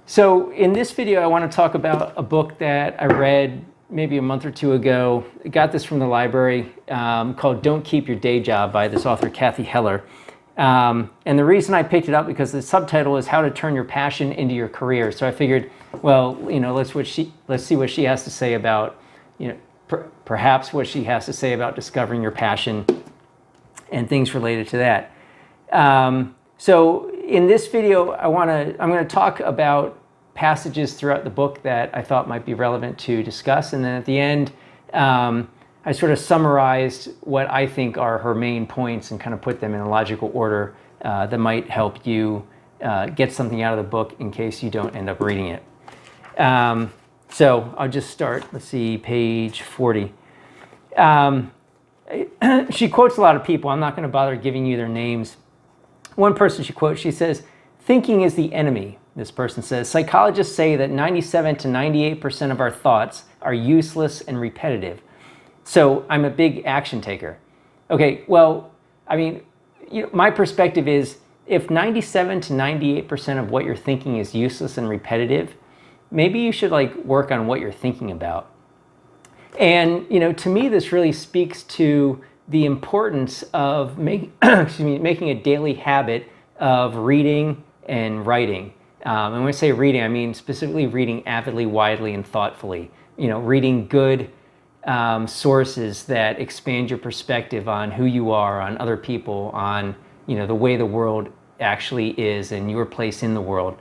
So in this video, I want to talk about a book that I read maybe a month or two ago. I got this from the library called Don't Keep Your Day Job by this author, Cathy Heller. And the reason I picked it up because the subtitle is How to Turn Your Passion into Your Career. So I figured, well, let's see what she has to say about, perhaps what she has to say about discovering your passion and things related to that. So in this video, I'm going to talk about passages throughout the book that I thought might be relevant to discuss. And then at the end, I sort of summarized what I think are her main points and kind of put them in a logical order that might help you get something out of the book in case you don't end up reading it. So I'll just start. Let's see, page 40. She quotes a lot of people. I'm not going to bother giving you their names. One person she quotes, she says, "Thinking is the enemy." This person says, "Psychologists say that 97 to 98% of our thoughts are useless and repetitive. So I'm a big action taker." Okay, well, I mean, my perspective is if 97 to 98% of what you're thinking is useless and repetitive, maybe you should work on what you're thinking about. And, to me, this really speaks to the importance of making a daily habit of reading and writing. And when I say reading, I mean specifically reading avidly, widely, and thoughtfully. Reading good sources that expand your perspective on who you are, on other people, on the way the world actually is and your place in the world.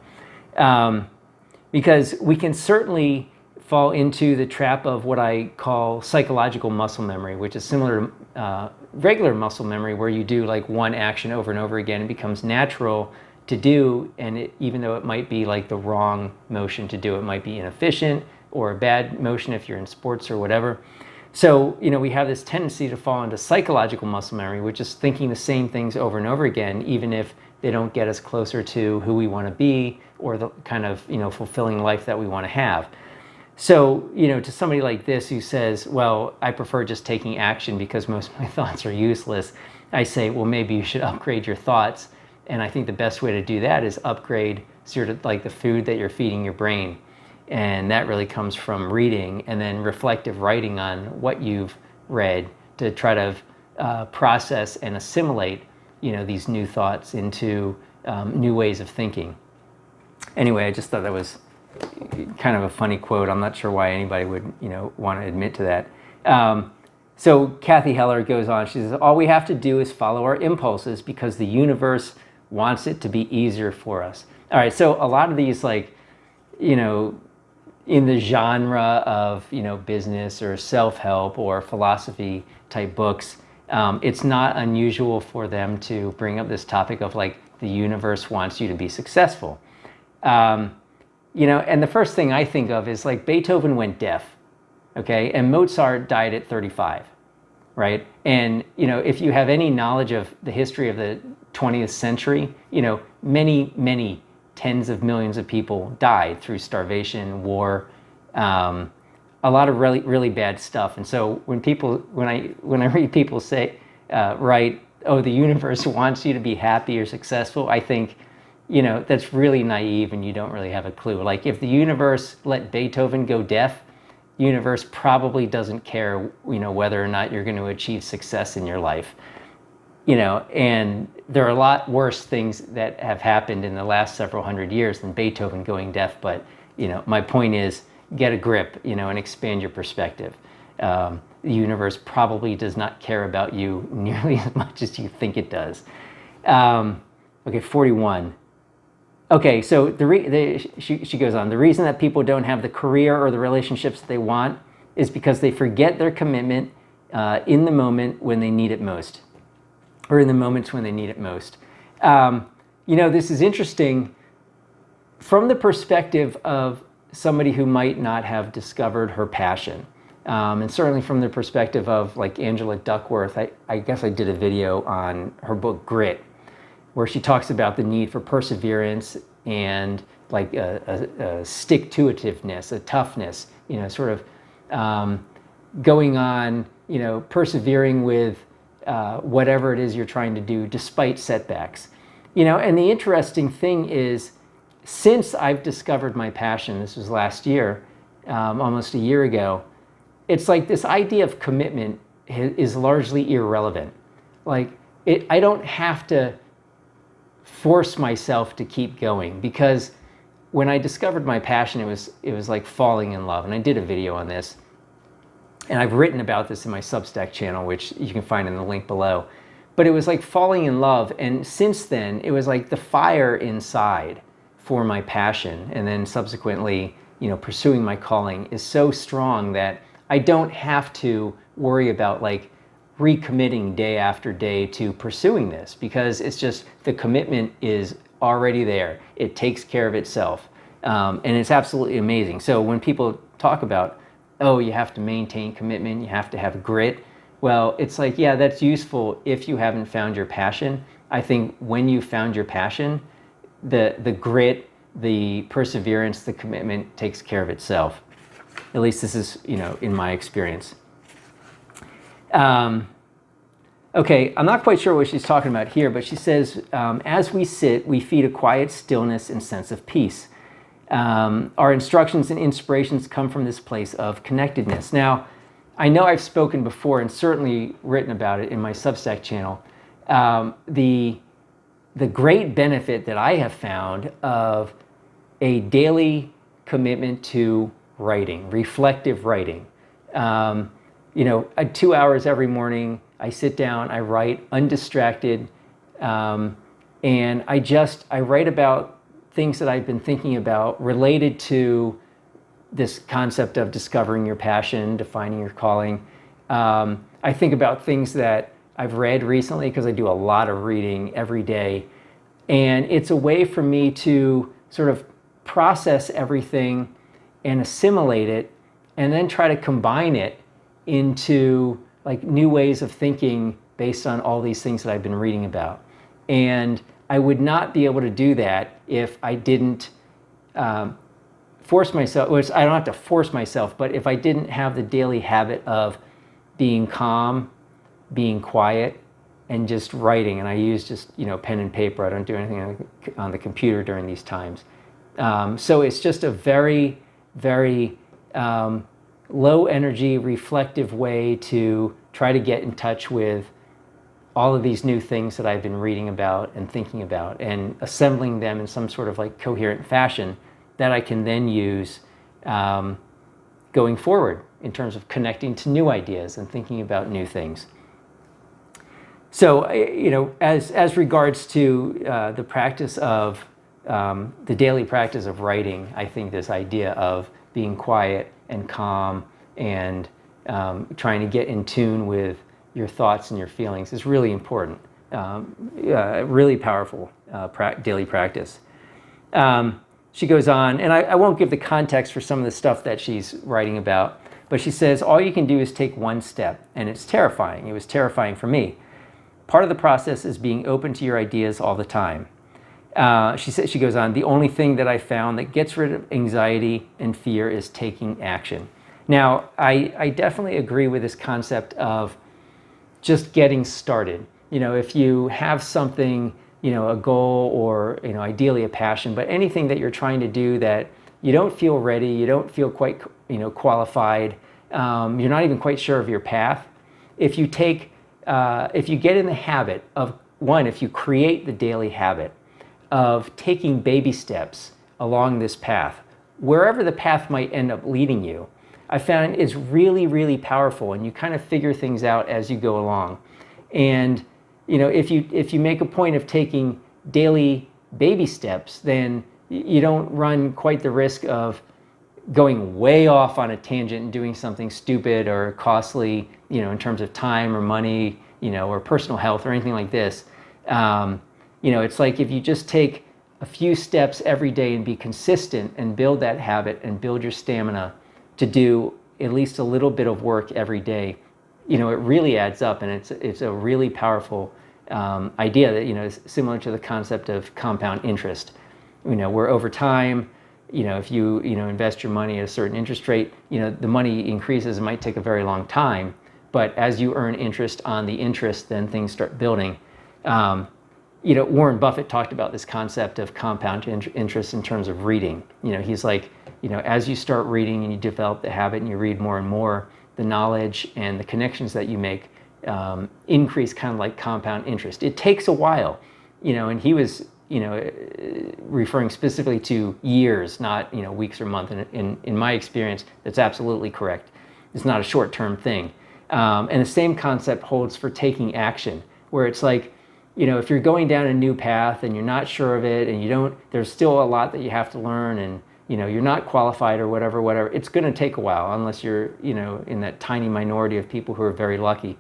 Because we can certainly fall into the trap of what I call psychological muscle memory, which is similar to regular muscle memory, where you do one action over and over again. It becomes natural to do, and even though it might be the wrong motion to do, it might be inefficient or a bad motion if you're in sports or whatever. So, we have this tendency to fall into psychological muscle memory, which is thinking the same things over and over again, even if they don't get us closer to who we want to be or the kind of, fulfilling life that we want to have. So, to somebody like this who says, well, I prefer just taking action because most of my thoughts are useless, I say, well, maybe you should upgrade your thoughts. And I think the best way to do that is upgrade sort of the food that you're feeding your brain. And that really comes from reading and then reflective writing on what you've read to try to process and assimilate, these new thoughts into new ways of thinking. Anyway, I just thought that was kind of a funny quote. I'm not sure why anybody would, want to admit to that. So Cathy Heller goes on. She says, "All we have to do is follow our impulses because the universe wants it to be easier for us." All right. So a lot of these, in the genre of, business or self-help or philosophy type books, it's not unusual for them to bring up this topic of the universe wants you to be successful. And the first thing I think of is Beethoven went deaf, okay? And Mozart died at 35, right? And, if you have any knowledge of the history of the 20th century, many, many tens of millions of people died through starvation, war, a lot of really, really bad stuff. And so when I read people say, right, oh, the universe wants you to be happy or successful, I think, that's really naive and you don't really have a clue. If the universe let Beethoven go deaf, the universe probably doesn't care, whether or not you're going to achieve success in your life. And there are a lot worse things that have happened in the last several hundred years than Beethoven going deaf. But, my point is get a grip, and expand your perspective. The universe probably does not care about you nearly as much as you think it does. Okay, 41. Okay, so she goes on. "The reason that people don't have the career or the relationships that they want is because they forget their commitment in the moment when they need it most, or in the moments when they need it most." This is interesting from the perspective of somebody who might not have discovered her passion, and certainly from the perspective of Angela Duckworth. I guess I did a video on her book Grit, where she talks about the need for perseverance and a stick-to-itiveness, a toughness, sort of going on, persevering with whatever it is you're trying to do despite setbacks. And the interesting thing is since I've discovered my passion, this was last year, almost a year ago, it's like this idea of commitment is largely irrelevant. Like, I don't have to force myself to keep going, because when I discovered my passion, it was like falling in love. And I did a video on this, and I've written about this in my Substack channel, which you can find in the link below. But it was like falling in love, and since then, it was like the fire inside for my passion, and then subsequently, pursuing my calling is so strong that I don't have to worry about like recommitting day after day to pursuing this, because it's just the commitment is already there. It takes care of itself, and it's absolutely amazing. So when people talk about, oh, you have to maintain commitment, you have to have grit, well, it's like, yeah, that's useful if you haven't found your passion. I think when you found your passion, the grit, the perseverance, the commitment takes care of itself. At least this is, in my experience. Okay, I'm not quite sure what she's talking about here, but she says, as we sit, we feed a quiet stillness and sense of peace. Our instructions and inspirations come from this place of connectedness. Now, I know I've spoken before and certainly written about it in my Substack channel. The great benefit that I have found of a daily commitment to writing, reflective writing. 2 hours every morning, I sit down, I write undistracted, and I write about things that I've been thinking about related to this concept of discovering your passion, defining your calling. I think about things that I've read recently, because I do a lot of reading every day. And it's a way for me to sort of process everything and assimilate it, and then try to combine it into like new ways of thinking based on all these things that I've been reading about. And I would not be able to do that if I didn't force myself, which I don't have to force myself, but if I didn't have the daily habit of being calm, being quiet, and just writing. And I use just, pen and paper. I don't do anything on the computer during these times. So it's just a very, very low energy, reflective way to try to get in touch with all of these new things that I've been reading about and thinking about, and assembling them in some sort of like coherent fashion that I can then use going forward in terms of connecting to new ideas and thinking about new things. So, as regards to the practice of the daily practice of writing, I think this idea of being quiet and calm and trying to get in tune with your thoughts and your feelings is really important. Really powerful daily practice. She goes on, and I won't give the context for some of the stuff that she's writing about, but she says, all you can do is take one step, and it's terrifying. It was terrifying for me. Part of the process is being open to your ideas all the time. She goes on, the only thing that I found that gets rid of anxiety and fear is taking action. Now, I definitely agree with this concept of just getting started. If you have something, a goal or, ideally a passion, but anything that you're trying to do that you don't feel ready, you don't feel quite, qualified, you're not even quite sure of your path. If you get in the habit of, if you create the daily habit of taking baby steps along this path, wherever the path might end up leading you, I found it's really, really powerful, and you kind of figure things out as you go along. And if you make a point of taking daily baby steps, then you don't run quite the risk of going way off on a tangent and doing something stupid or costly, in terms of time or money, or personal health or anything like this. It's like if you just take a few steps every day and be consistent and build that habit and build your stamina to do at least a little bit of work every day, it really adds up, and it's a really powerful idea that, is similar to the concept of compound interest. Where over time, if you, invest your money at a certain interest rate, the money increases. It might take a very long time, but as you earn interest on the interest, then things start building. Warren Buffett talked about this concept of compound interest in terms of reading. He's like, as you start reading and you develop the habit and you read more and more, the knowledge and the connections that you make increase kind of like compound interest. It takes a while, and he was, referring specifically to years, not, weeks or months. And in my experience, that's absolutely correct. It's not a short-term thing. And the same concept holds for taking action, where it's like, if you're going down a new path and you're not sure of it and there's still a lot that you have to learn and, you're not qualified or whatever, it's going to take a while unless you're, in that tiny minority of people who are very lucky.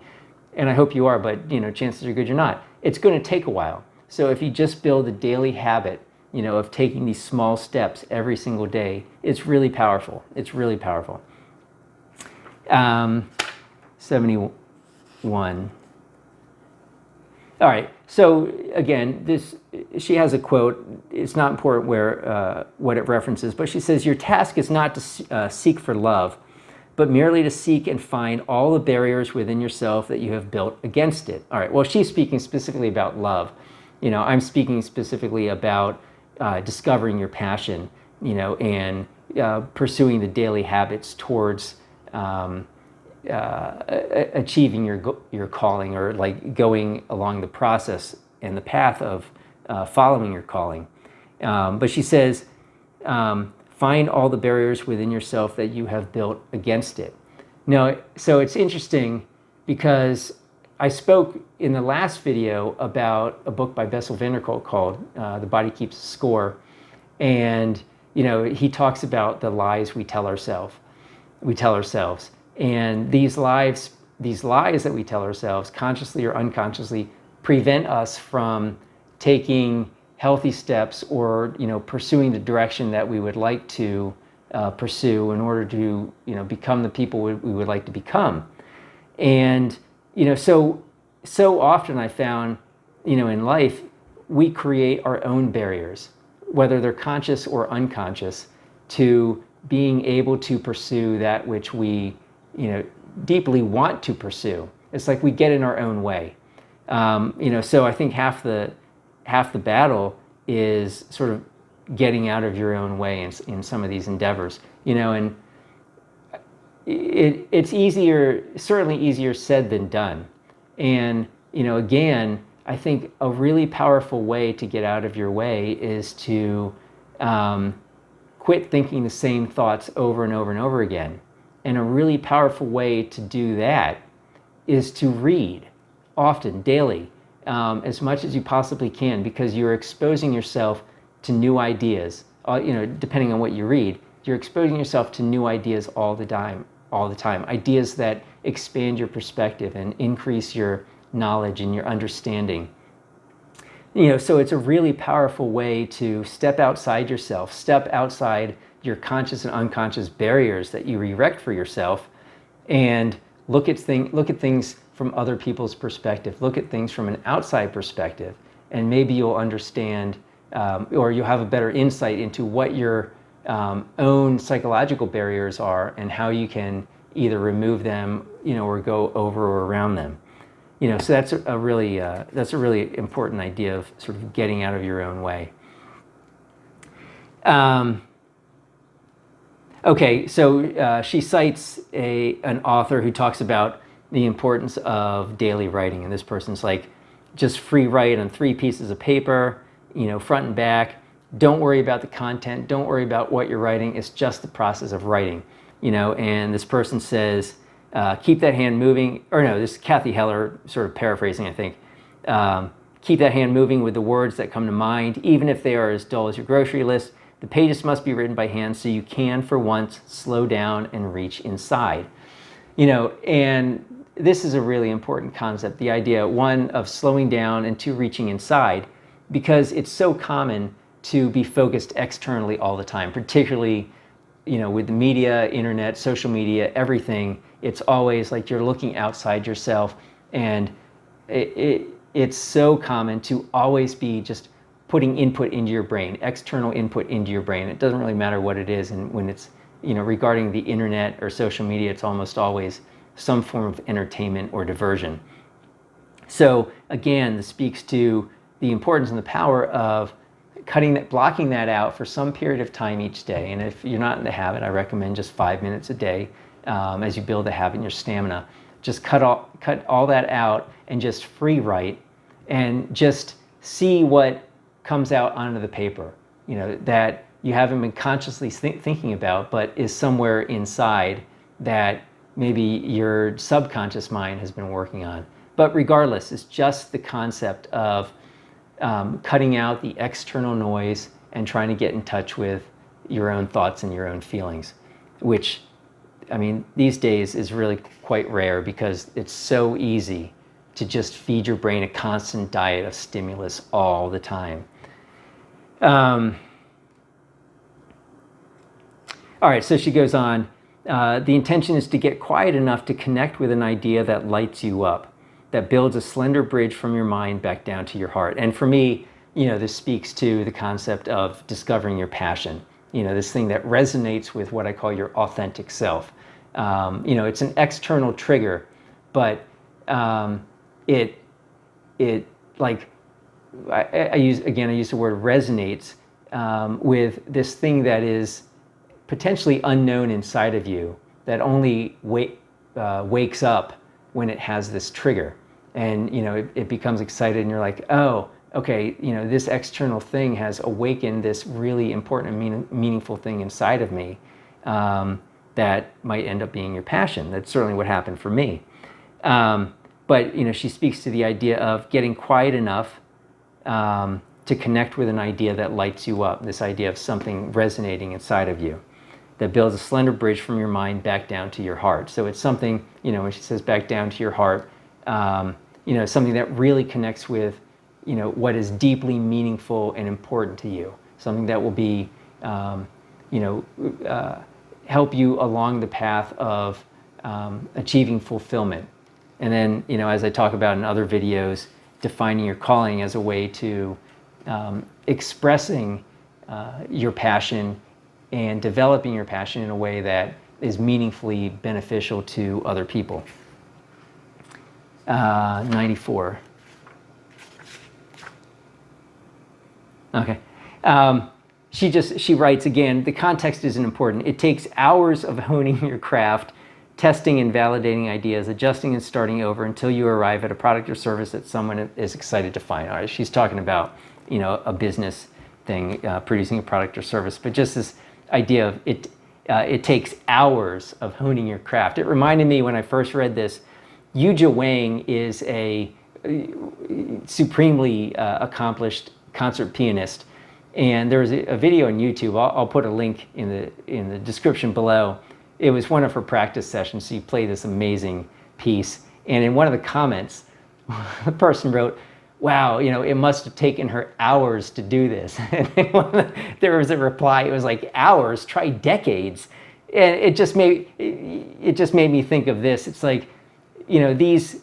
And I hope you are, but, chances are good you're not. It's going to take a while. So if you just build a daily habit, of taking these small steps every single day, it's really powerful. It's really powerful. 71. All right. So again, she has a quote. It's not important what it references, but she says, "Your task is not to seek for love, but merely to seek and find all the barriers within yourself that you have built against it." All right. Well, she's speaking specifically about love. I'm speaking specifically about discovering your passion, and pursuing the daily habits towards achieving your calling, or like going along the process and the path of following your calling. But she says, find all the barriers within yourself that you have built against it. Now, so it's interesting because I spoke in the last video about a book by Bessel van der Kolk called The Body Keeps Score. And, he talks about the lies we tell ourselves. And these lies that we tell ourselves, consciously or unconsciously, prevent us from taking healthy steps or, pursuing the direction that we would like to pursue in order to, become the people we would like to become. And, so often I found, in life, we create our own barriers, whether they're conscious or unconscious, to being able to pursue that which we, deeply want to pursue. It's like we get in our own way. So I think half the battle is sort of getting out of your own way in some of these endeavors, and it's certainly easier said than done. And, again, I think a really powerful way to get out of your way is to quit thinking the same thoughts over and over and over again. And a really powerful way to do that is to read often, daily, as much as you possibly can, because you're exposing yourself to new ideas. Depending on what you read, you're exposing yourself to new ideas all the time. Ideas that expand your perspective and increase your knowledge and your understanding. So it's a really powerful way to step outside yourself, step outside your conscious and unconscious barriers that you erect for yourself, and look at things from other people's perspective. Look at things from an outside perspective, and maybe you'll understand, or you'll have a better insight into what your own psychological barriers are and how you can either remove them, or go over or around them. So that's a really important idea of sort of getting out of your own way. Okay, so she cites an author who talks about the importance of daily writing, and this person's like, just free write on 3 pieces of paper, front and back. Don't worry about the content. Don't worry about what you're writing. It's just the process of writing, And this person says, keep that hand moving. Or no, this is Cathy Heller, sort of paraphrasing, I think. Keep that hand moving with the words that come to mind, even if they are as dull as your grocery list. The pages must be written by hand so you can, for once, slow down and reach inside. And this is a really important concept, the idea, one, of slowing down, and 2, reaching inside, because it's so common to be focused externally all the time, particularly, with the media, internet, social media, everything. It's always like you're looking outside yourself, and it's so common to always be just putting input into your brain, external input into your brain. It doesn't really matter what it is, and when it's, regarding the internet or social media, it's almost always some form of entertainment or diversion. So again, this speaks to the importance and the power of blocking that out for some period of time each day. And if you're not in the habit, I recommend just 5 minutes a day as you build the habit in your stamina. Just cut all that out and just free write and just see what comes out onto the paper, that you haven't been consciously thinking about, but is somewhere inside that maybe your subconscious mind has been working on. But regardless, it's just the concept of cutting out the external noise and trying to get in touch with your own thoughts and your own feelings, which, I mean, these days is really quite rare because it's so easy to just feed your brain a constant diet of stimulus all the time. All right, so she goes on. The intention is to get quiet enough to connect with an idea that lights you up, that builds a slender bridge from your mind back down to your heart. And for me, this speaks to the concept of discovering your passion. This thing that resonates with what I call your authentic self. It's an external trigger, but I use the word resonates with this thing that is potentially unknown inside of you that only wakes up when it has this trigger. And it becomes excited and you're like, oh, okay, this external thing has awakened this really important and meaningful thing inside of me that might end up being your passion. That's certainly what happened for me. But she speaks to the idea of getting quiet enough to connect with an idea that lights you up, this idea of something resonating inside of you that builds a slender bridge from your mind back down to your heart. So it's something, when she says back down to your heart, something that really connects with, what is deeply meaningful and important to you, something that will be, help you along the path of achieving fulfillment. And then, as I talk about in other videos, defining your calling as a way to expressing your passion and developing your passion in a way that is meaningfully beneficial to other people. 94. Okay. She writes again, the context isn't important. It takes hours of honing your craft, testing and validating ideas, adjusting and starting over until you arrive at a product or service that someone is excited to find. All right, she's talking about, a business thing, producing a product or service, but just this idea of it takes hours of honing your craft. It reminded me when I first read this, Yuja Wang is a supremely accomplished concert pianist. And there was a video on YouTube. I'll put a link in the description below. It was one of her practice sessions. She played this amazing piece. And in one of the comments, the person wrote, wow, it must have taken her hours to do this. And there was a reply, it was like, hours? Try decades. And it just made me think of this. It's like, these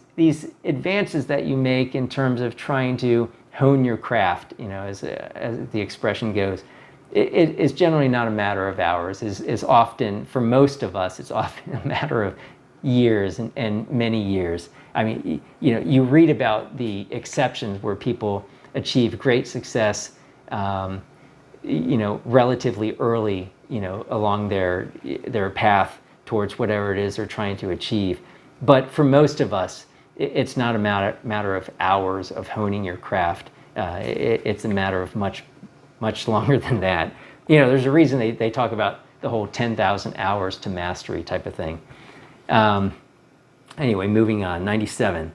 advances that you make in terms of trying to hone your craft, as the expression goes, it is generally not a matter of hours. Is often, for most of us, it's often a matter of years and many years. I mean, you read about the exceptions where people achieve great success, relatively early, along their path towards whatever it is they're trying to achieve. But for most of us, it's not a matter of hours of honing your craft. It's a matter of much longer than that. There's a reason they talk about the whole 10,000 hours to mastery type of thing. Anyway, moving on, 97.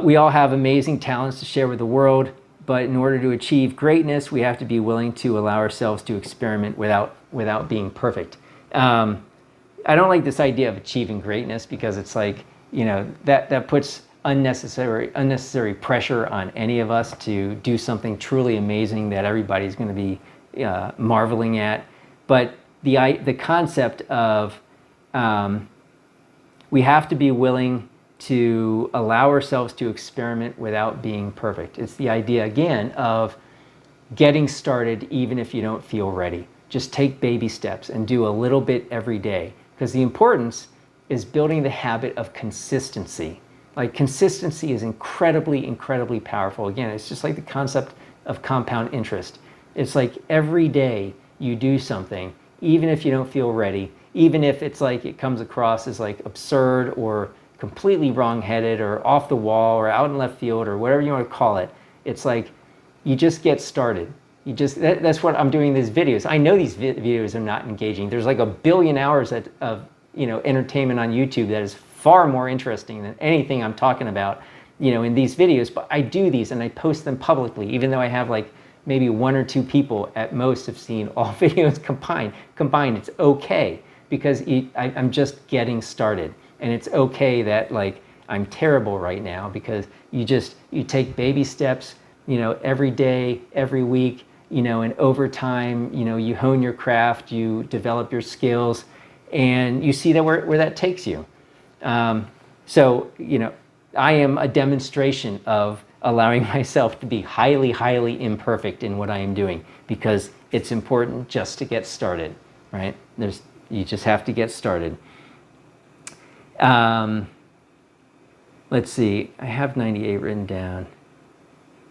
We all have amazing talents to share with the world, but in order to achieve greatness, we have to be willing to allow ourselves to experiment without being perfect. I don't like this idea of achieving greatness because it's like, that puts unnecessary pressure on any of us to do something truly amazing that everybody's going to be marveling at. But the concept of we have to be willing to allow ourselves to experiment without being perfect. It's the idea, again, of getting started even if you don't feel ready. Just take baby steps and do a little bit every day. Because the importance is building the habit of consistency. Like consistency is incredibly, incredibly powerful. Again, it's just like the concept of compound interest. It's like every day you do something, even if you don't feel ready, even if it's like it comes across as like absurd or completely wrong-headed or off the wall or out in left field or whatever you want to call it. It's like you just get started. You just that's what I'm doing these videos. I know these videos are not engaging. There's like 1 billion hours of entertainment on YouTube that is far more interesting than anything I'm talking about in these videos. But I do these and I post them publicly, even though I have like maybe 1 or 2 people at most have seen all videos combined. It's okay because I'm just getting started, and it's okay that like I'm terrible right now because you take baby steps, every day, every week, and over time, you hone your craft, you develop your skills, and you see that where that takes you. So I am a demonstration of allowing myself to be highly, highly imperfect in what I am doing, because it's important just to get started, right? You just have to get started. Let's see, I have 98 written down.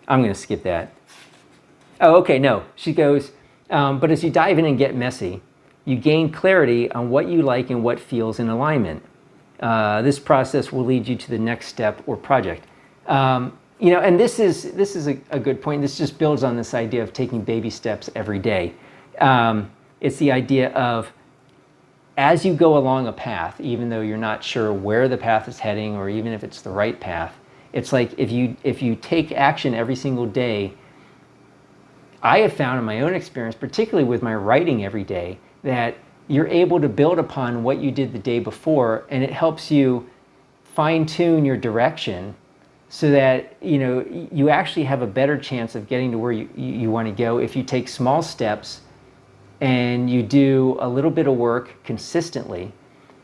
I'm going to skip that. Oh, okay, no. She goes, but as you dive in and get messy, you gain clarity on what you like and what feels in alignment. This process will lead you to the next step or project. And this is a good point. This just builds on this idea of taking baby steps every day. It's the idea of, as you go along a path, even though you're not sure where the path is heading or even if it's the right path, it's like if you take action every single day. I have found in my own experience, particularly with my writing every day, that you're able to build upon what you did the day before, and it helps you fine-tune your direction so that you actually have a better chance of getting to where you want to go if you take small steps and you do a little bit of work consistently,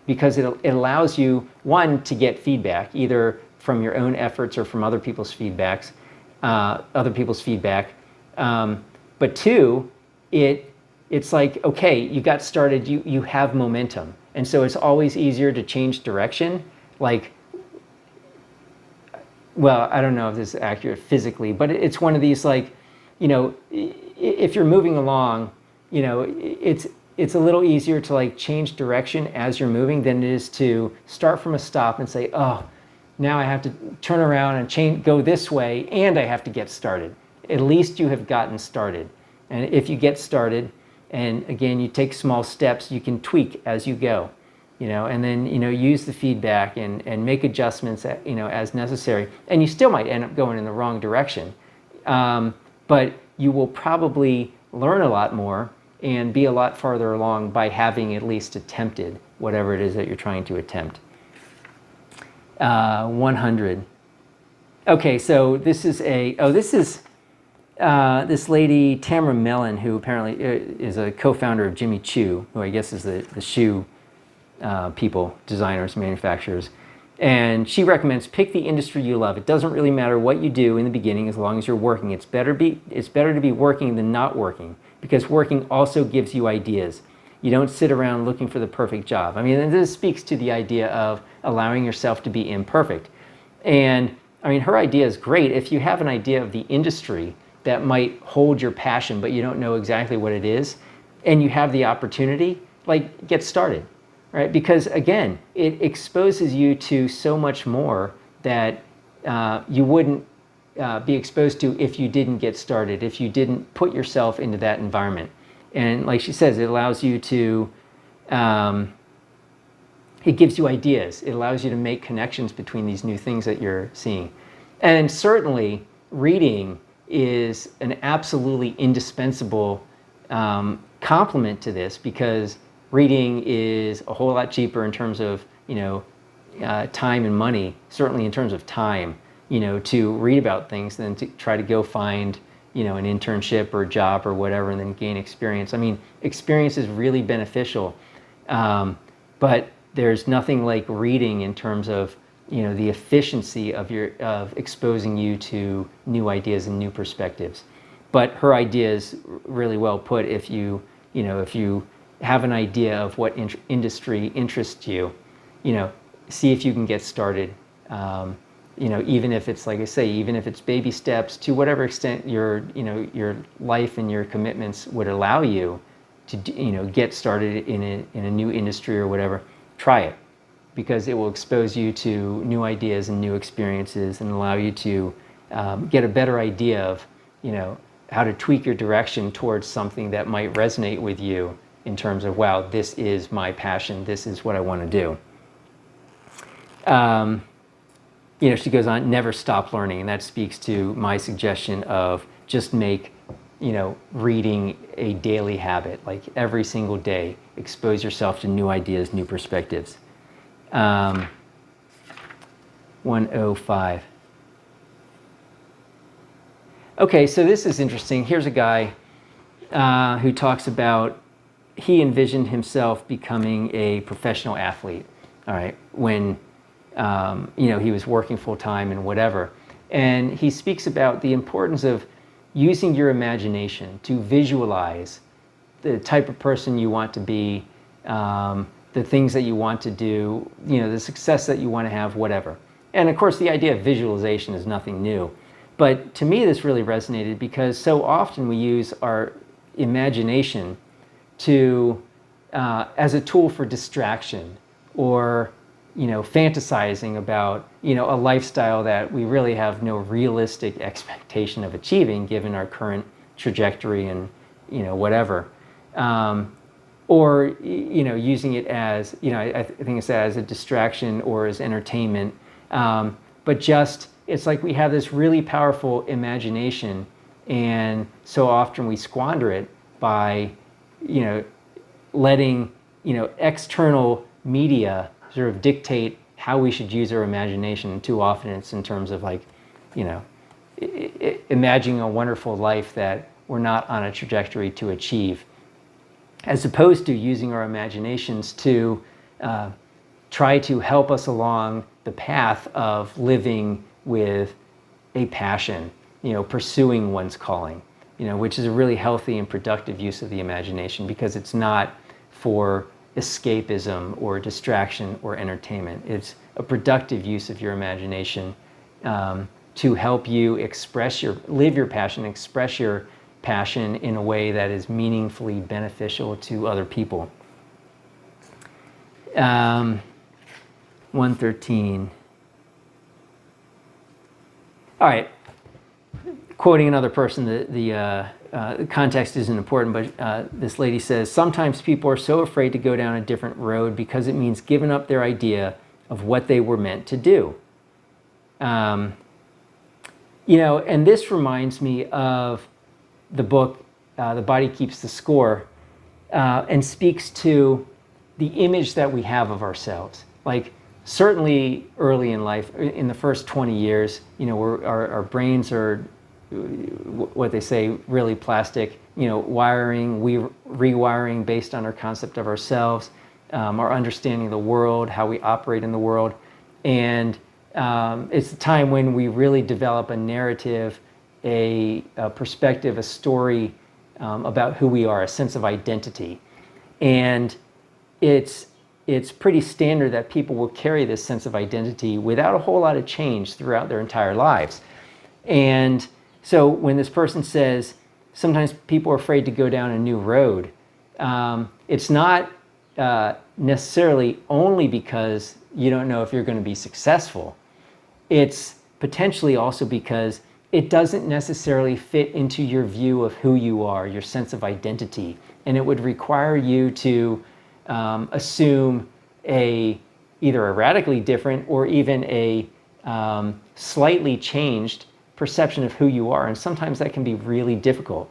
because it allows you, one, to get feedback, either from your own efforts or from other people's feedback. But two, it's like, okay, you got started, you have momentum. And so it's always easier to change direction. Like, well, I don't know if this is accurate physically, but it's one of these, like, if you're moving along, it's a little easier to like change direction as you're moving than it is to start from a stop and say, oh, now I have to turn around and go this way, and I have to get started. At least you have gotten started. And if you get started, and again, you take small steps, you can tweak as you go, and then, use the feedback and make adjustments, as necessary. And you still might end up going in the wrong direction. But you will probably learn a lot more and be a lot farther along by having at least attempted whatever it is that you're trying to attempt. 100. Okay, so this is this lady, Tamara Mellon, who apparently is a co-founder of Jimmy Choo, who I guess is the shoe people, designers, manufacturers. And she recommends pick the industry you love. It doesn't really matter what you do in the beginning as long as you're working. It's better to be working than not working, because working also gives you ideas. You don't sit around looking for the perfect job. I mean, and this speaks to the idea of allowing yourself to be imperfect. And I mean, her idea is great. If you have an idea of the industry that might hold your passion, but you don't know exactly what it is, and you have the opportunity, like, get started, right? Because again, it exposes you to so much more that you wouldn't be exposed to if you didn't get started, if you didn't put yourself into that environment. And like she says, it allows you to, it gives you ideas. It allows you to make connections between these new things that you're seeing. And certainly reading is an absolutely indispensable complement to this, because reading is a whole lot cheaper in terms of, time and money, certainly in terms of time, to read about things than to try to go find, an internship or a job or whatever and then gain experience. I mean, experience is really beneficial, but there's nothing like reading in terms of, the efficiency of exposing you to new ideas and new perspectives. But her idea is really well put. If you have an idea of what industry interests you, see if you can get started. even if it's, like I say, even if it's baby steps, to whatever extent your life and your commitments would allow you to, get started in a new industry or whatever, try it, because it will expose you to new ideas and new experiences and allow you to get a better idea of, how to tweak your direction towards something that might resonate with you in terms of, wow, this is my passion, this is what I want to do. She goes on, never stop learning, and that speaks to my suggestion of just make, reading a daily habit, like every single day, expose yourself to new ideas, new perspectives. 105. Okay, so this is interesting. Here's a guy who talks about he envisioned himself becoming a professional athlete, all right, when he was working full-time and whatever. And he speaks about the importance of using your imagination to visualize the type of person you want to be, the things that you want to do, the success that you want to have, whatever. And of course, the idea of visualization is nothing new. But to me, this really resonated because so often we use our imagination to as a tool for distraction, or fantasizing about a lifestyle that we really have no realistic expectation of achieving given our current trajectory and whatever, or using it as I think it's as a distraction or as entertainment, but just it's like we have this really powerful imagination, and so often we squander it by letting external media sort of dictate how we should use our imagination. Too often it's in terms of imagining a wonderful life that we're not on a trajectory to achieve, as opposed to using our imaginations to try to help us along the path of living with a passion, pursuing one's calling, which is a really healthy and productive use of the imagination, because it's not for escapism or distraction or entertainment. It's a productive use of your imagination to help you live your passion, express your passion in a way that is meaningfully beneficial to other people. 113. All right, quoting another person, the context isn't important, but this lady says, sometimes people are so afraid to go down a different road because it means giving up their idea of what they were meant to do. And this reminds me of the book, The Body Keeps the Score, and speaks to the image that we have of ourselves. Like, certainly early in life, in the first 20 years, our brains are, what they say, really plastic, wiring, rewiring based on our concept of ourselves, our understanding of the world, how we operate in the world. And it's the time when we really develop a narrative, a perspective, a story about who we are, a sense of identity. And it's pretty standard that people will carry this sense of identity without a whole lot of change throughout their entire lives. And so when this person says, sometimes people are afraid to go down a new road, it's not necessarily only because you don't know if you're going to be successful. It's potentially also because it doesn't necessarily fit into your view of who you are, your sense of identity. And it would require you to assume either a radically different or even a slightly changed perception of who you are. And sometimes that can be really difficult.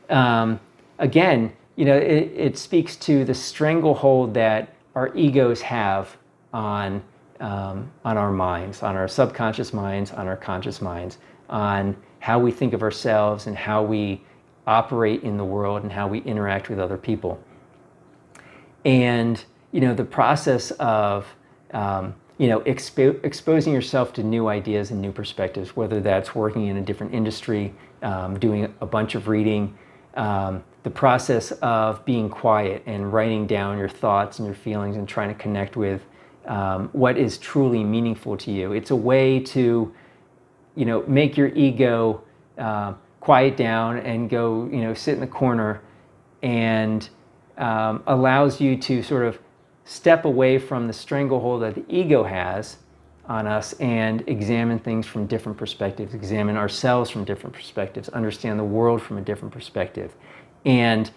Again, it speaks to the stranglehold that our egos have on our minds, on our subconscious minds, on our conscious minds, on how we think of ourselves and how we operate in the world and how we interact with other people. And the process of exposing yourself to new ideas and new perspectives, whether that's working in a different industry, doing a bunch of reading, the process of being quiet and writing down your thoughts and your feelings and trying to connect with what is truly meaningful to you. It's a way to, make your ego quiet down and go, sit in the corner, and allows you to sort of step away from the stranglehold that the ego has on us and examine things from different perspectives, examine ourselves from different perspectives, understand the world from a different perspective. And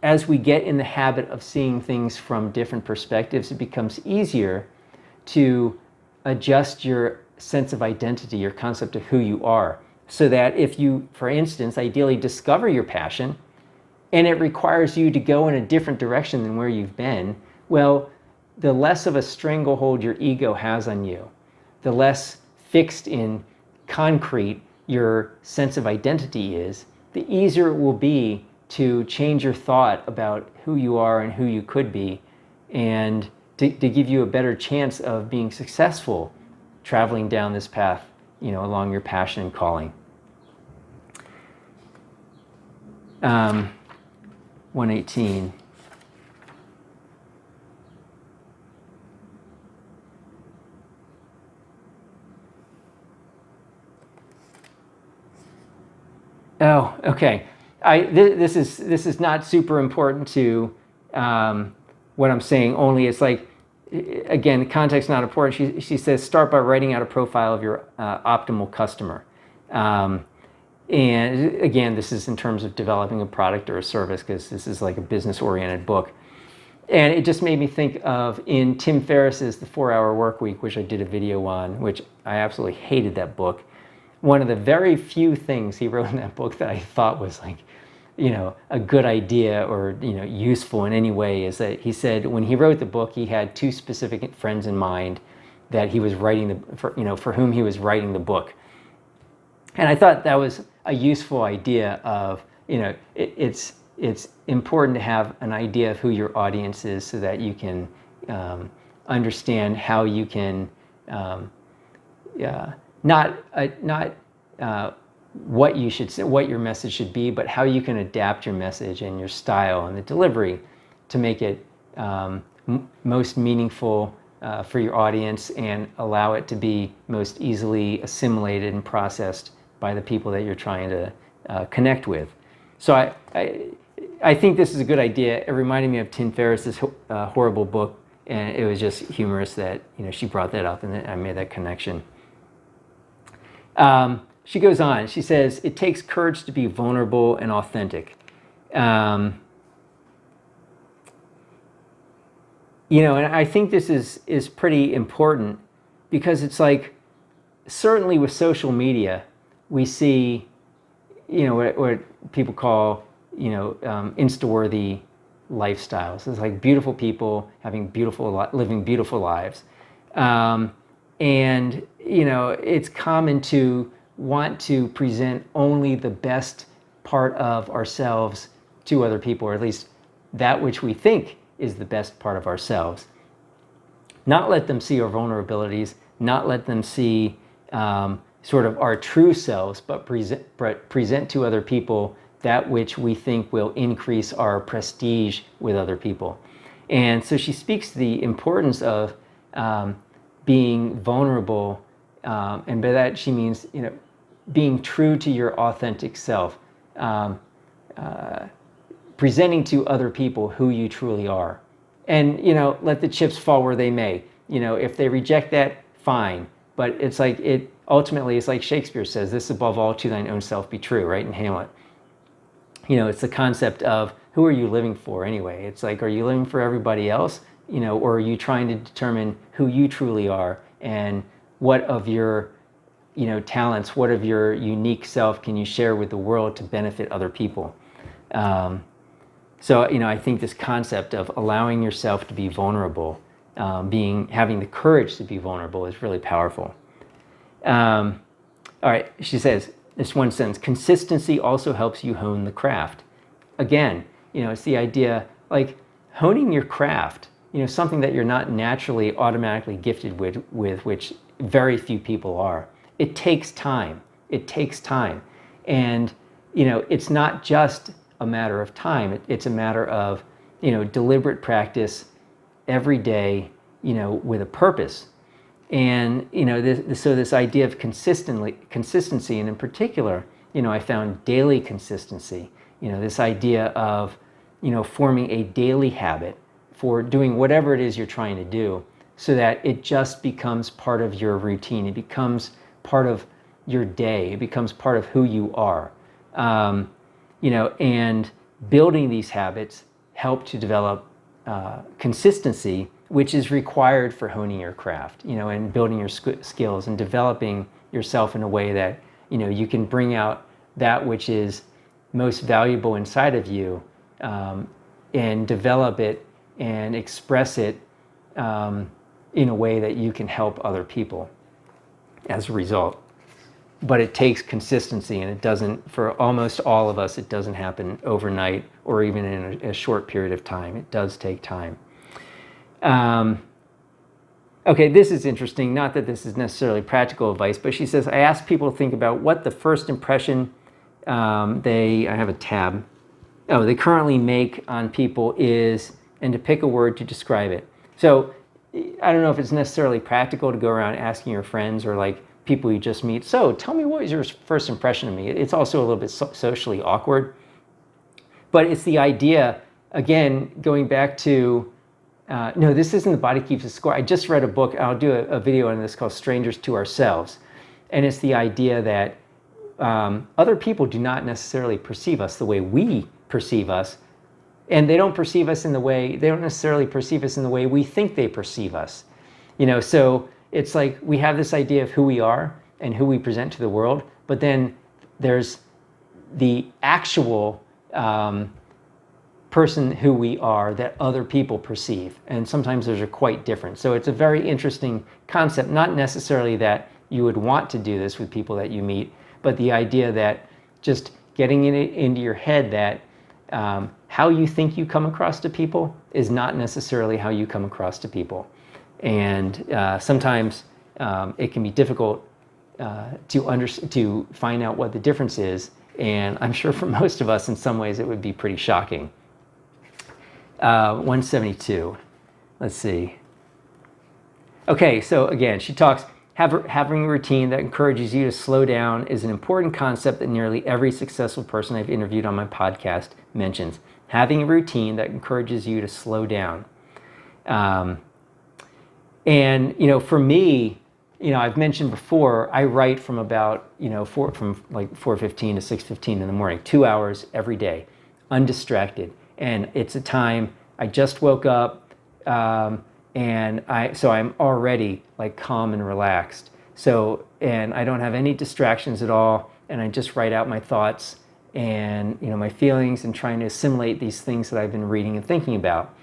as we get in the habit of seeing things from different perspectives, it becomes easier to adjust your sense of identity, your concept of who you are, so that if you, for instance, ideally discover your passion, and it requires you to go in a different direction than where you've been, well, the less of a stranglehold your ego has on you, the less fixed in concrete your sense of identity is, the easier it will be to change your thought about who you are and who you could be, and to give you a better chance of being successful traveling down this path, along your passion and calling. 118. Oh, okay. This is not super important to what I'm saying. Only it's like, again, the context is not important. She says start by writing out a profile of your optimal customer. And again, this is in terms of developing a product or a service, because this is like a business-oriented book. And it just made me think of, in Tim Ferriss's The 4-Hour Workweek, which I did a video on, which I absolutely hated that book. One of the very few things he wrote in that book that I thought was like, a good idea or, useful in any way, is that he said when he wrote the book, he had two specific friends in mind that he was writing for whom he was writing the book. And I thought that was a useful idea of, it's important to have an idea of who your audience is, so that you can understand how you can not what you should say, what your message should be, but how you can adapt your message and your style and the delivery to make it most meaningful for your audience, and allow it to be most easily assimilated and processed by the people that you're trying to connect with. So I think this is a good idea. It reminded me of Tim Ferriss's horrible book, and it was just humorous that she brought that up, and I made that connection. She goes on. She says it takes courage to be vulnerable and authentic. And I think this is pretty important, because it's like, certainly with social media, we see, what people call, Insta-worthy lifestyles. It's like beautiful people living beautiful lives. And, it's common to want to present only the best part of ourselves to other people, or at least that which we think is the best part of ourselves. Not let them see our vulnerabilities, not let them see sort of our true selves, but present to other people that which we think will increase our prestige with other people. And so she speaks to the importance of being vulnerable, and by that she means, being true to your authentic self, presenting to other people who you truly are. And, let the chips fall where they may. If they reject that, fine. But it's like, ultimately, it's like Shakespeare says, this above all to thine own self be true, right, in Hamlet. It's the concept of, who are you living for anyway? It's like, are you living for everybody else? Or are you trying to determine who you truly are, and what of your, talents, what of your unique self can you share with the world to benefit other people? So, I think this concept of allowing yourself to be vulnerable, having the courage to be vulnerable, is really powerful. All right, she says, this one sentence, consistency also helps you hone the craft. Again, it's the idea, like, honing your craft, something that you're not naturally automatically gifted with, which very few people are. It takes time. It takes time. And, it's not just a matter of time. It's a matter of, deliberate practice every day, with a purpose. And, so this idea of consistency, and in particular, I found daily consistency, this idea of, forming a daily habit for doing whatever it is you're trying to do, so that it just becomes part of your routine. It becomes part of your day. It becomes part of who you are. And building these habits help to develop consistency, which is required for honing your craft, and building your skills and developing yourself in a way that, you can bring out that which is most valuable inside of you, and develop it and express it in a way that you can help other people as a result. But it takes consistency, and it doesn't, for almost all of us, it doesn't happen overnight or even in a short period of time. It does take time. Okay, this is interesting. Not that this is necessarily practical advice, but she says, I ask people to think about what the first impression I have a tab. They currently make on people is, and to pick a word to describe it. So I don't know if it's necessarily practical to go around asking your friends or like people you just meet, so tell me, what was your first impression of me? It's also a little bit socially awkward. But it's the idea, again, going back to, no, this isn't The Body Keeps the Score. I just read a book, I'll do a video on this called Strangers to Ourselves. And it's the idea that other people do not necessarily perceive us the way we perceive us. And they don't necessarily perceive us in the way we think they perceive us. So it's like we have this idea of who we are and who we present to the world, but then there's the actual person who we are that other people perceive. And sometimes those are quite different. So it's a very interesting concept, not necessarily that you would want to do this with people that you meet, but the idea that just getting it into your head that how you think you come across to people is not necessarily how you come across to people. And sometimes it can be difficult to find out what the difference is. And I'm sure for most of us, in some ways, it would be pretty shocking. 172. Let's see. Okay, so again, she talks, having a routine that encourages you to slow down is an important concept that nearly every successful person I've interviewed on my podcast mentions. Having a routine that encourages you to slow down. And, for me, I've mentioned before, I write from about, from like 4:15 to 6:15 in the morning, 2 hours every day, undistracted. And it's a time I just woke up, and so I'm already like calm and relaxed. So, and I don't have any distractions at all. And I just write out my thoughts and, my feelings, and trying to assimilate these things that I've been reading and thinking about.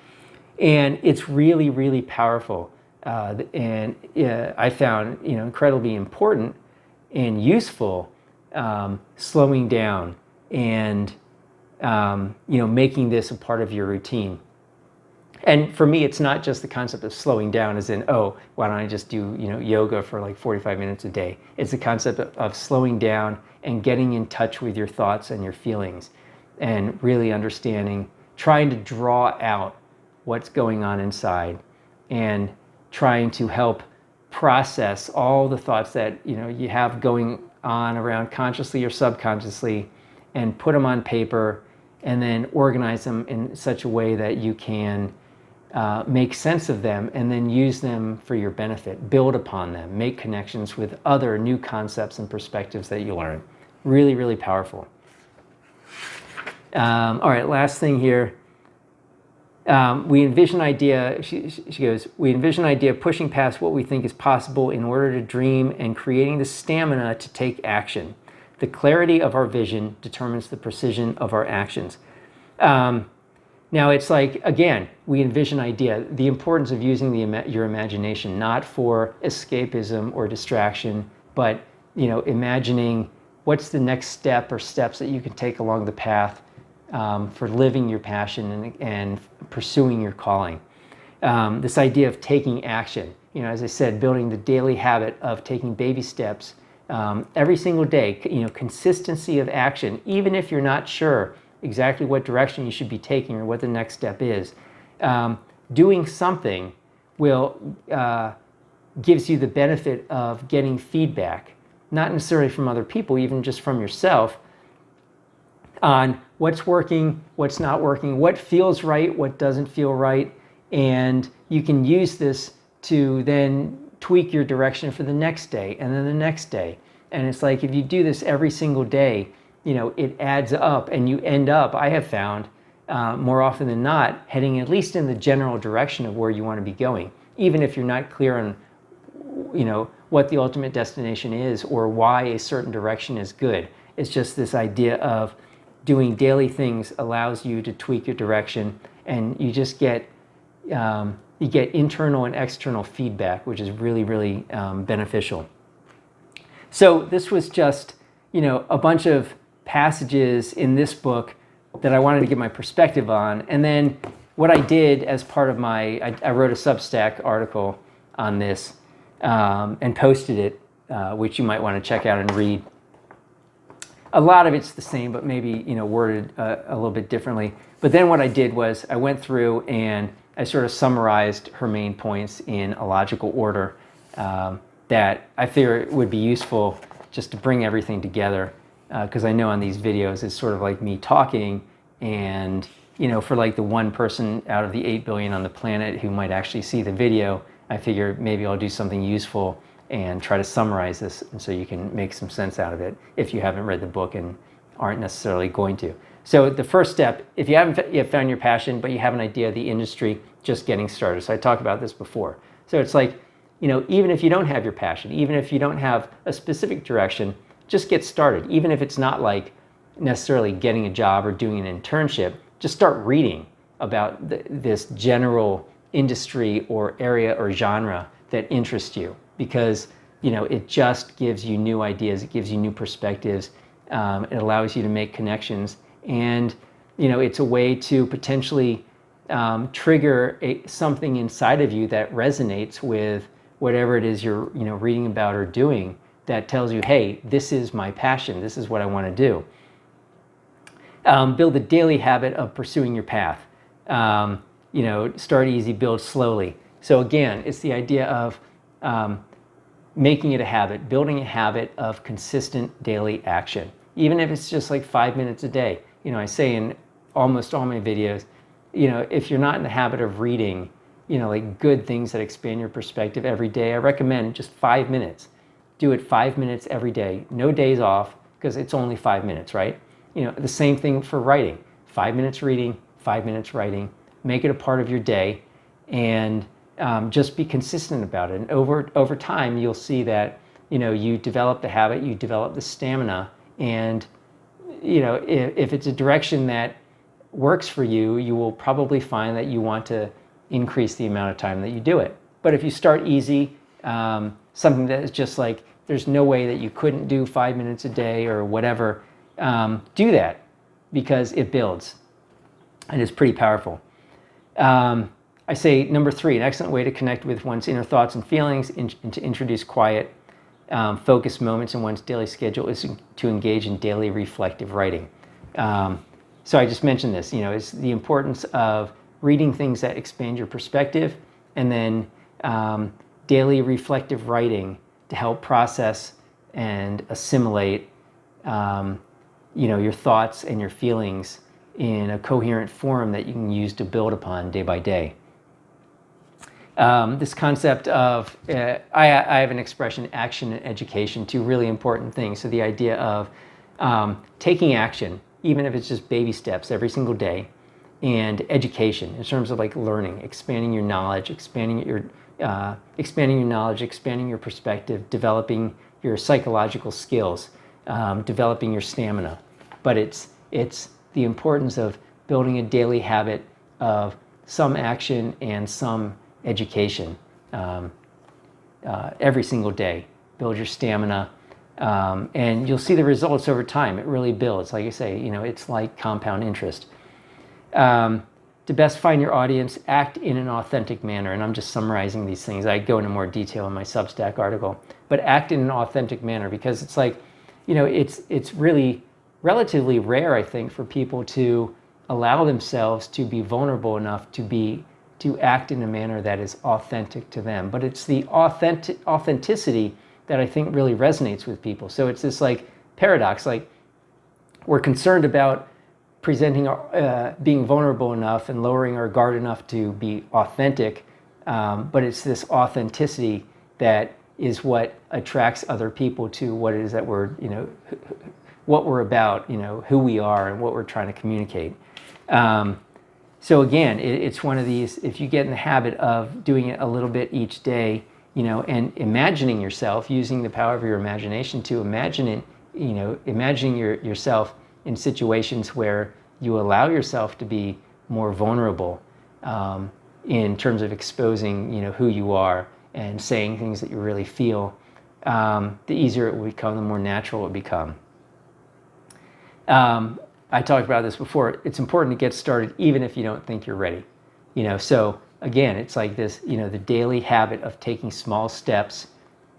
And it's really, really powerful. And I found, incredibly important and useful, slowing down and, making this a part of your routine. And for me, it's not just the concept of slowing down as in, oh, why don't I just do, yoga for like 45 minutes a day? It's the concept of slowing down and getting in touch with your thoughts and your feelings and really understanding, trying to draw out what's going on inside and trying to help process all the thoughts that you have going on around consciously or subconsciously, and put them on paper and then organize them in such a way that you can make sense of them and then use them for your benefit, build upon them, make connections with other new concepts and perspectives that you learn. Really, really powerful. All right, last thing here. We envision idea, she goes, we envision idea of pushing past what we think is possible in order to dream and creating the stamina to take action. The clarity of our vision determines the precision of our actions. Now it's like, again, we envision idea, the importance of using your imagination, not for escapism or distraction, but imagining what's the next step or steps that you can take along the path for living your passion and pursuing your calling. This idea of taking action, as I said, building the daily habit of taking baby steps every single day, consistency of action, even if you're not sure exactly what direction you should be taking or what the next step is. Doing something will gives you the benefit of getting feedback, not necessarily from other people, even just from yourself, on what's working, what's not working, what feels right, what doesn't feel right. And you can use this to then tweak your direction for the next day and then the next day. And it's like, if you do this every single day, it adds up, and you end up, I have found, more often than not, heading at least in the general direction of where you want to be going, even if you're not clear on, what the ultimate destination is or why a certain direction is good. It's just this idea of doing daily things allows you to tweak your direction, and you just get internal and external feedback, which is really, really beneficial. So this was just, a bunch of passages in this book that I wanted to get my perspective on. And then what I did as part of I wrote a Substack article on this and posted it, which you might want to check out and read. A lot of it's the same, but maybe, worded a little bit differently. But then what I did was I went through and I sort of summarized her main points in a logical order that I figure would be useful just to bring everything together. Because I know on these videos it's sort of like me talking, and for like the one person out of the 8 billion on the planet who might actually see the video, I figure maybe I'll do something useful and try to summarize this, and so you can make some sense out of it if you haven't read the book and aren't necessarily going to. So the first step, if you haven't yet found your passion, but you have an idea of the industry, just getting started. So I talked about this before. So it's like, even if you don't have your passion, even if you don't have a specific direction, just get started. Even if it's not like necessarily getting a job or doing an internship, just start reading about this general industry or area or genre that interests you, because it just gives you new ideas, it gives you new perspectives, it allows you to make connections, and it's a way to potentially trigger something inside of you that resonates with whatever it is you're reading about or doing, that tells you, hey, this is my passion, this is what I want to do. Build a daily habit of pursuing your path. Start easy, build slowly. So again, it's the idea of making it a habit, building a habit of consistent daily action, even if it's just like 5 minutes a day. I say in almost all my videos, if you're not in the habit of reading, like good things that expand your perspective every day, I recommend just 5 minutes. Do it 5 minutes every day, no days off, because it's only 5 minutes, right? The same thing for writing. 5 minutes reading, 5 minutes writing. Make it a part of your day, and just be consistent about it. And over time, you'll see that you develop the habit, you develop the stamina, and if it's a direction that works for you, you will probably find that you want to increase the amount of time that you do it. But if you start easy, something that is just like, there's no way that you couldn't do 5 minutes a day or whatever, do that, because it builds and it's pretty powerful. I say number 3, an excellent way to connect with one's inner thoughts and feelings and to introduce quiet, focused moments in one's daily schedule is to engage in daily reflective writing. So I just mentioned this, it's the importance of reading things that expand your perspective, and then daily reflective writing to help process and assimilate your thoughts and your feelings in a coherent form that you can use to build upon day by day. This concept of, I have an expression, action and education, 2 really important things. So the idea of taking action, even if it's just baby steps every single day, and education in terms of like learning, expanding your knowledge, expanding your perspective, developing your psychological skills, developing your stamina. But it's the importance of building a daily habit of some action and some education every single day. Build your stamina, and you'll see the results over time. It really builds. Like I say, it's like compound interest. To best find your audience, act in an authentic manner. And I'm just summarizing these things. I go into more detail in my Substack article. But act in an authentic manner, because it's like, it's really relatively rare, I think, for people to allow themselves to be vulnerable enough to to act in a manner that is authentic to them. But it's the authenticity that I think really resonates with people. So it's this like paradox, like we're concerned about presenting, being vulnerable enough and lowering our guard enough to be authentic, but it's this authenticity that is what attracts other people to what it is that we're, what we're about, who we are and what we're trying to communicate. So again, it's one of these, if you get in the habit of doing it a little bit each day, and imagining yourself, using the power of your imagination to imagine it, imagining yourself in situations where you allow yourself to be more vulnerable in terms of exposing, who you are and saying things that you really feel, the easier it will become, the more natural it will become. I talked about this before. It's important to get started even if you don't think you're ready. So again, it's like this, the daily habit of taking small steps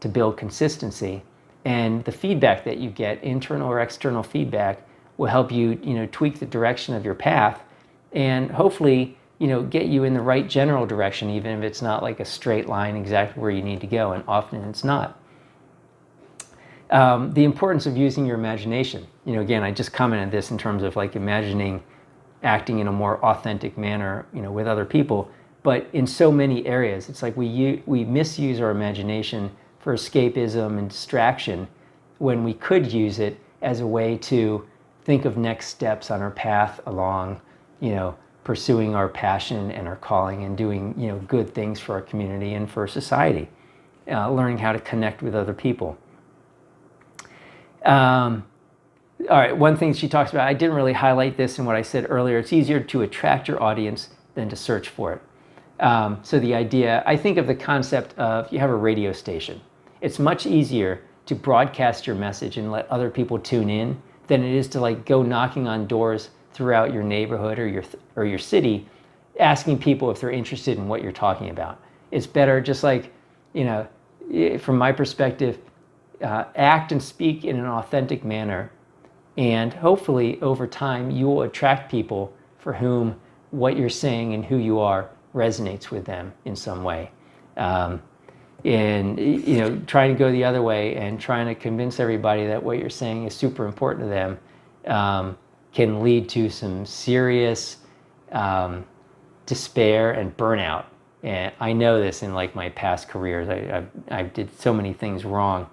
to build consistency, and the feedback that you get, internal or external feedback, will help you, tweak the direction of your path and hopefully, get you in the right general direction, even if it's not like a straight line exactly where you need to go, and often it's not. The importance of using your imagination. Again, I just commented this in terms of like imagining acting in a more authentic manner, with other people. But in so many areas, it's like we misuse our imagination for escapism and distraction when we could use it as a way to think of next steps on our path along, pursuing our passion and our calling and doing, good things for our community and for society, learning how to connect with other people. All right, one thing she talks about, I didn't really highlight this in what I said earlier, it's easier to attract your audience than to search for it. So the idea, I think of the concept of, you have a radio station. It's much easier to broadcast your message and let other people tune in than it is to like go knocking on doors throughout your neighborhood or your city, asking people if they're interested in what you're talking about. It's better just like, from my perspective, act and speak in an authentic manner, and hopefully over time you will attract people for whom what you're saying and who you are resonates with them in some way. And trying to go the other way and trying to convince everybody that what you're saying is super important to them can lead to some serious despair and burnout. And I know this in like my past careers. I did so many things wrong.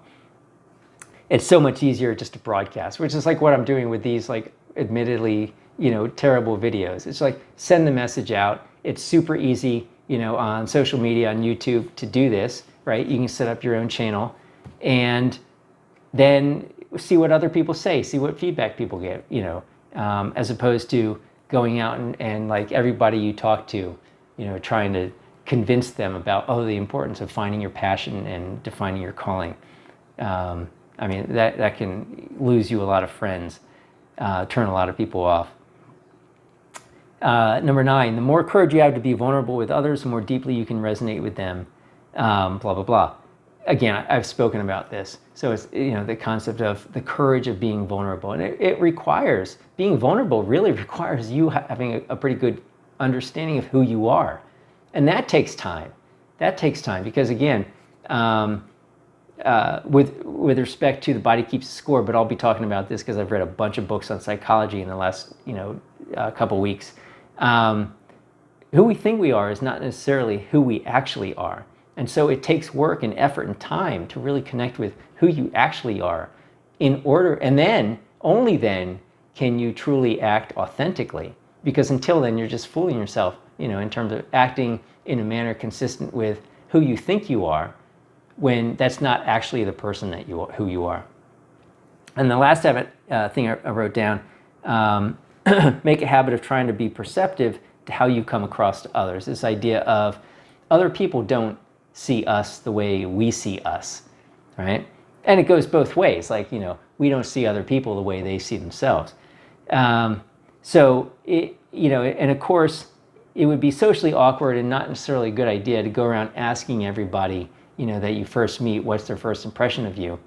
It's so much easier just to broadcast, which is like what I'm doing with these like admittedly, terrible videos. It's like send the message out. It's super easy, on social media, on YouTube to do this, right? You can set up your own channel and then see what other people say, see what feedback people get, as opposed to going out and like everybody you talk to, trying to convince them about, the importance of finding your passion and defining your calling. That can lose you a lot of friends, turn a lot of people off. Number 9, the more courage you have to be vulnerable with others, the more deeply you can resonate with them, blah, blah, blah. Again, I've spoken about this. So it's, the concept of the courage of being vulnerable. And it requires, being vulnerable really requires you having a pretty good understanding of who you are. And that takes time. That takes time because again, with respect to the body keeps score, but I'll be talking about this because I've read a bunch of books on psychology in the last, couple weeks. Who we think we are is not necessarily who we actually are. And so it takes work and effort and time to really connect with who you actually are in order, and then, only then, can you truly act authentically. Because until then, you're just fooling yourself, in terms of acting in a manner consistent with who you think you are, when that's not actually the person that who you are. And the last thing I wrote down, make a habit of trying to be perceptive to how you come across to others. This idea of other people don't see us the way we see us, right? And it goes both ways. Like, we don't see other people the way they see themselves. So, and of course, it would be socially awkward and not necessarily a good idea to go around asking everybody, that you first meet, what's their first impression of you.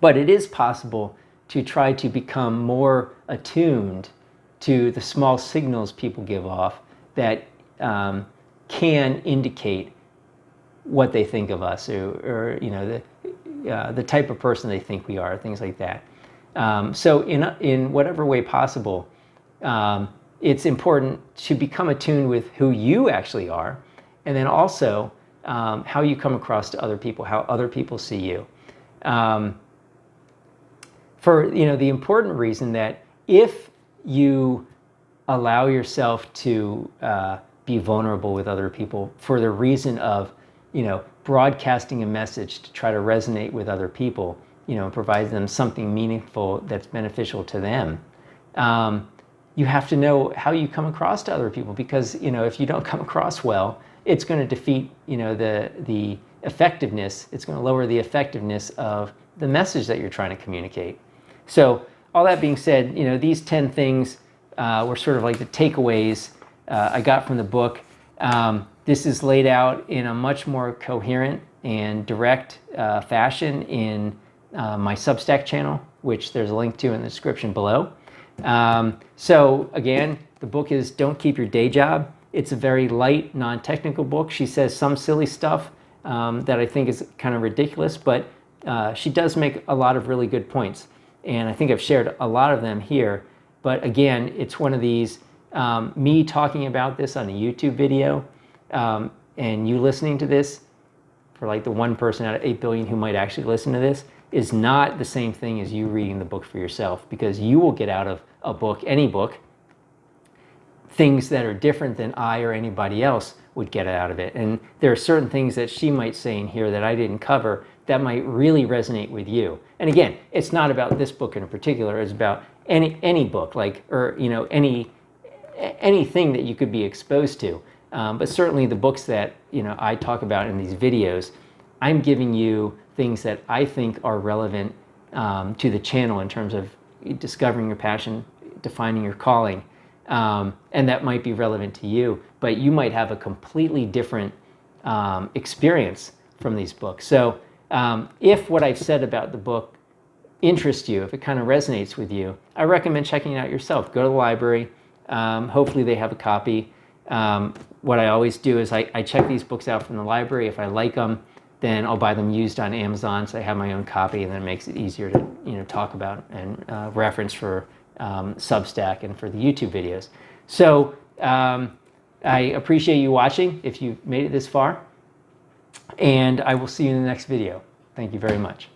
But it is possible to try to become more attuned to the small signals people give off that can indicate what they think of us, or you know, the type of person they think we are, things like that. So in whatever way possible, it's important to become attuned with who you actually are, and then also how you come across to other people, how other people see you. For the important reason that if you allow yourself to be vulnerable with other people for the reason of broadcasting a message to try to resonate with other people, provide them something meaningful that's beneficial to them, you have to know how you come across to other people, because if you don't come across well, it's going to defeat the effectiveness. It's going to lower the effectiveness of the message that you're trying to communicate. So all that being said, these 10 things were sort of like the takeaways I got from the book. This is laid out in a much more coherent and direct fashion in my Substack channel, which there's a link to in the description below. So again, the book is Don't Keep Your Day Job. It's a very light, non-technical book. She says some silly stuff that I think is kind of ridiculous, but she does make a lot of really good points. And I think I've shared a lot of them here. But again, it's one of these, me talking about this on a YouTube video, and you listening to this, for like the 1 person out of 8 billion who might actually listen to this, is not the same thing as you reading the book for yourself, because you will get out of a book, any book, things that are different than I or anybody else would get out of it. And there are certain things that she might say in here that I didn't cover that might really resonate with you. And again, it's not about this book in particular, it's about any book, or anything that you could be exposed to. But certainly the books that I talk about in these videos, I'm giving you things that I think are relevant to the channel in terms of discovering your passion, defining your calling, and that might be relevant to you, but you might have a completely different experience from these books. So if what I've said about the book interests you, if it kind of resonates with you, I recommend checking it out yourself. Go to the library. Hopefully they have a copy. What I always do is I check these books out from the library. If I like them, then I'll buy them used on Amazon, so I have my own copy, and then it makes it easier to talk about and reference for Substack and for the YouTube videos. So I appreciate you watching if you've made it this far, and I will see you in the next video. Thank you very much.